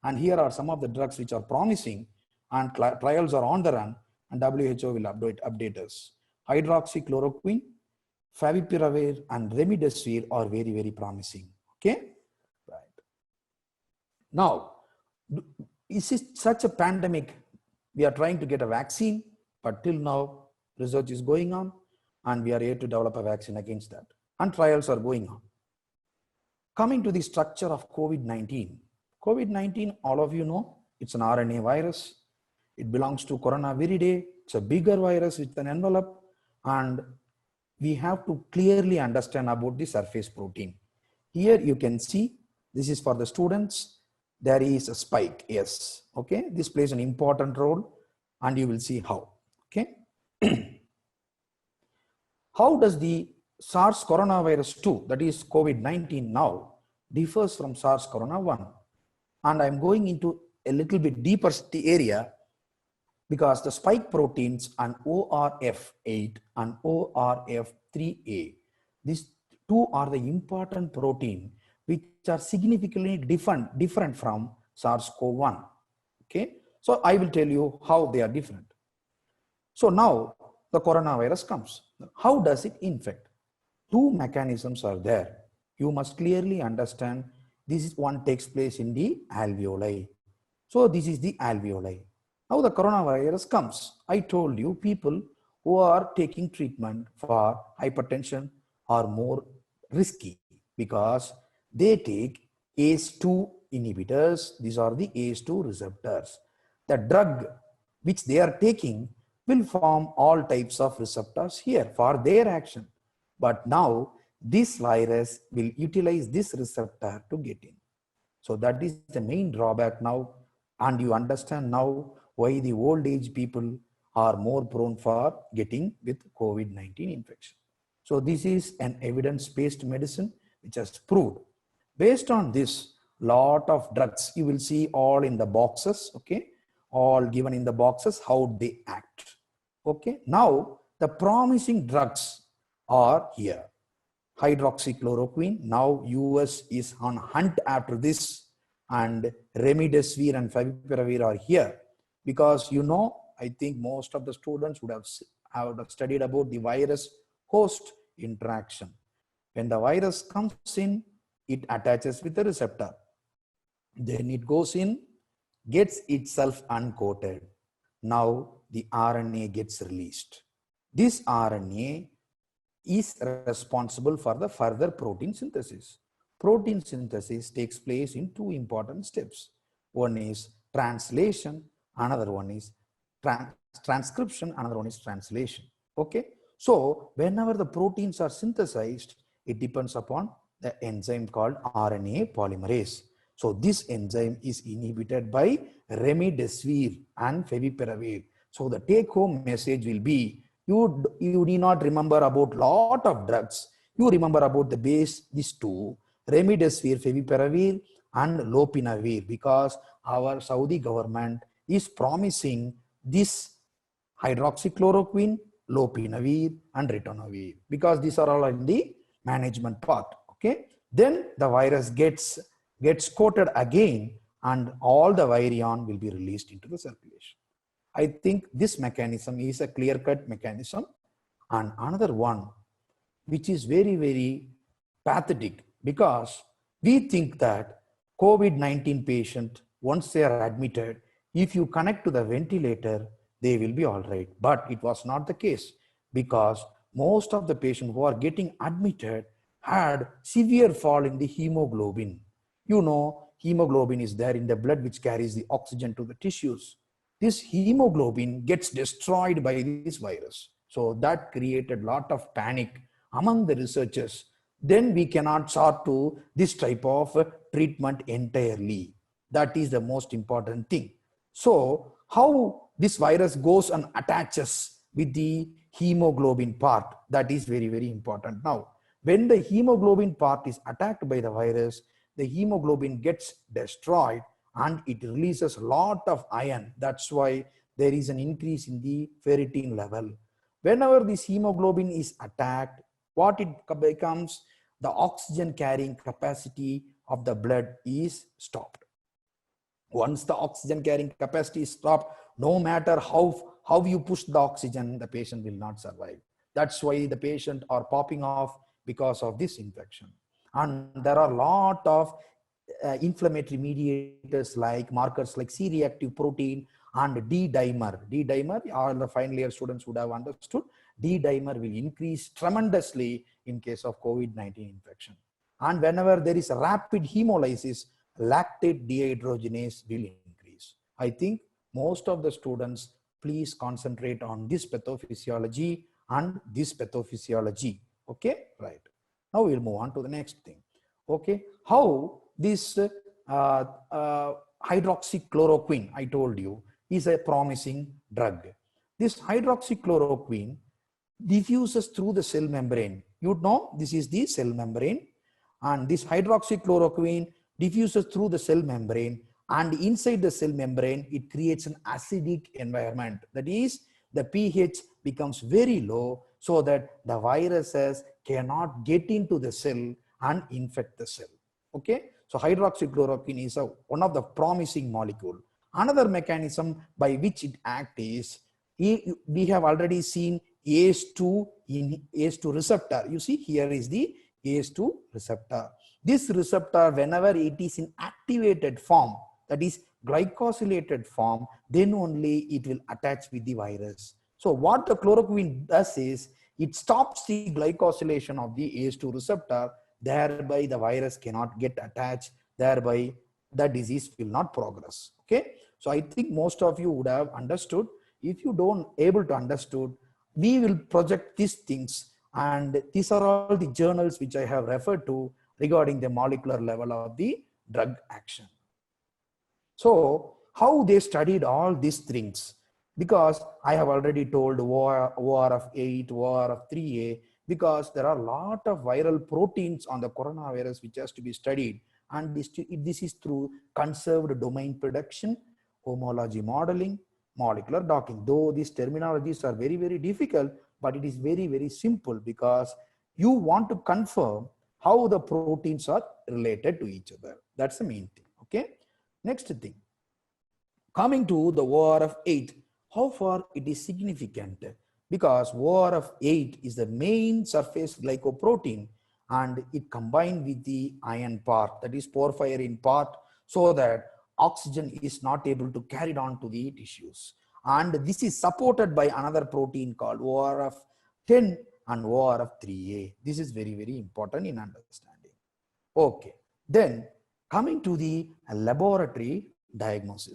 And here are some of the drugs which are promising and trials are on the run, and WHO will update us. Hydroxychloroquine, favipiravir and remdesivir are very, very promising. Okay, right. Now, is this such a pandemic? We are trying to get a vaccine, but till now, research is going on, and we are here to develop a vaccine against that. And trials are going on. Coming to the structure of COVID-19. COVID-19, all of you know, it's an RNA virus. It belongs to Coronaviridae. It's a bigger virus with an envelope, and we have to clearly understand about the surface protein. Here you can see, this is for the students. There is a spike, yes, okay. This plays an important role, and you will see how, okay. How does the SARS coronavirus 2, that is COVID-19 now, differs from SARS corona 1? And I'm going into a little bit deeper area, because the spike proteins and ORF8 and ORF3A, these two are the important protein which are significantly different from SARS-CoV-1. Okay, so I will tell you how they are different. So now the coronavirus comes. How does it infect? Two mechanisms are there. You must clearly understand. This is one takes place in the alveoli. So this is the alveoli. Now the coronavirus comes. I told you people who are taking treatment for hypertension are more risky because they take ACE2 inhibitors. These are the ACE2 receptors. The drug which they are taking will form all types of receptors here for their action. But now this virus will utilize this receptor to get in. So that is the main drawback now. And you understand now why the old age people are more prone for getting with COVID-19 infection. So this is an evidence-based medicine which has proved. Based on this, lot of drugs, you will see all in the boxes, okay? All given in the boxes, how they act, okay? Now, the promising drugs are here. Hydroxychloroquine, now US is on hunt after this, and remdesivir and favipiravir are here. Because you know, I think most of the students would have studied about the virus-host interaction. When the virus comes in, it attaches with the receptor. Then it goes in, gets itself uncoated. Now the RNA gets released. This RNA is responsible for the further protein synthesis. Protein synthesis takes place in two important steps. One is translation, another one is transcription, another one is translation. Okay, so whenever the proteins are synthesized, it depends upon the enzyme called RNA polymerase. So this enzyme is inhibited by remdesivir and favipiravir. So the take home message will be, you need not remember about lot of drugs. You remember about the base, these two, remdesivir, favipiravir and lopinavir, because our Saudi government is promising this hydroxychloroquine, lopinavir and ritonavir, because these are all in the management part. Okay, then the virus gets coated again and all the virion will be released into the circulation. I think this mechanism is a clear-cut mechanism. And another one which is very, very pathetic, because we think that COVID-19 patient, once they are admitted, if you connect to the ventilator, they will be all right. But it was not the case, because most of the patients who are getting admitted had severe fall in the hemoglobin. You know, hemoglobin is there in the blood which carries the oxygen to the tissues. This hemoglobin gets destroyed by this virus. So that created a lot of panic among the researchers. Then we cannot sort to this type of treatment entirely. That is the most important thing. So how this virus goes and attaches with the hemoglobin part, that is very, very important. Now, when the hemoglobin part is attacked by the virus, the hemoglobin gets destroyed and it releases a lot of iron. That's why there is an increase in the ferritin level. Whenever this hemoglobin is attacked, what it becomes, the oxygen carrying capacity of the blood is stopped. Once the oxygen carrying capacity is stopped, no matter how you push the oxygen, the patient will not survive. That's why the patient are popping off because of this infection. And there are a lot of inflammatory mediators like markers like C-reactive protein and D-dimer. D-dimer, all the final year students would have understood. D-dimer will increase tremendously in case of COVID-19 infection. And whenever there is a rapid hemolysis, lactate dehydrogenase will increase. I think most of the students, please concentrate on this pathophysiology and this pathophysiology. Okay, right. Now we'll move on to the next thing. Okay, how this hydroxychloroquine, I told you, is a promising drug. This hydroxychloroquine diffuses through the cell membrane. You know, this is the cell membrane, and this hydroxychloroquine diffuses through the cell membrane, and inside the cell membrane, it creates an acidic environment. That is, the pH becomes very low so that the viruses cannot get into the cell and infect the cell. Okay, so hydroxychloroquine is one of the promising molecule. Another mechanism by which it acts is, we have already seen ACE2 in ACE2 receptor. You see, here is the ACE2 receptor. This receptor, whenever it is in activated form, that is glycosylated form, then only it will attach with the virus. So what the chloroquine does is, it stops the glycosylation of the ACE2 receptor, thereby the virus cannot get attached, thereby the disease will not progress. Okay, so I think most of you would have understood. If you don't able to understood, we will project these things, and these are all the journals which I have referred to regarding the molecular level of the drug action. So how they studied all these things, because I have already told OR of 8, OR of 3A, because there are a lot of viral proteins on the coronavirus which has to be studied, and this is through conserved domain prediction, homology modeling, molecular docking. Though these terminologies are very, very difficult, but it is very, very simple, because you want to confirm how the proteins are related to each other. That's the main thing. Okay, next thing, coming to the OR of 8, how far it is significant, because OR of 8 is the main surface glycoprotein, and it combined with the iron part, that is porphyrin part, so that oxygen is not able to carry it on to the tissues. And this is supported by another protein called OR of 10 and OR of 3A. This is very, very important in understanding. Okay, then coming to the laboratory diagnosis.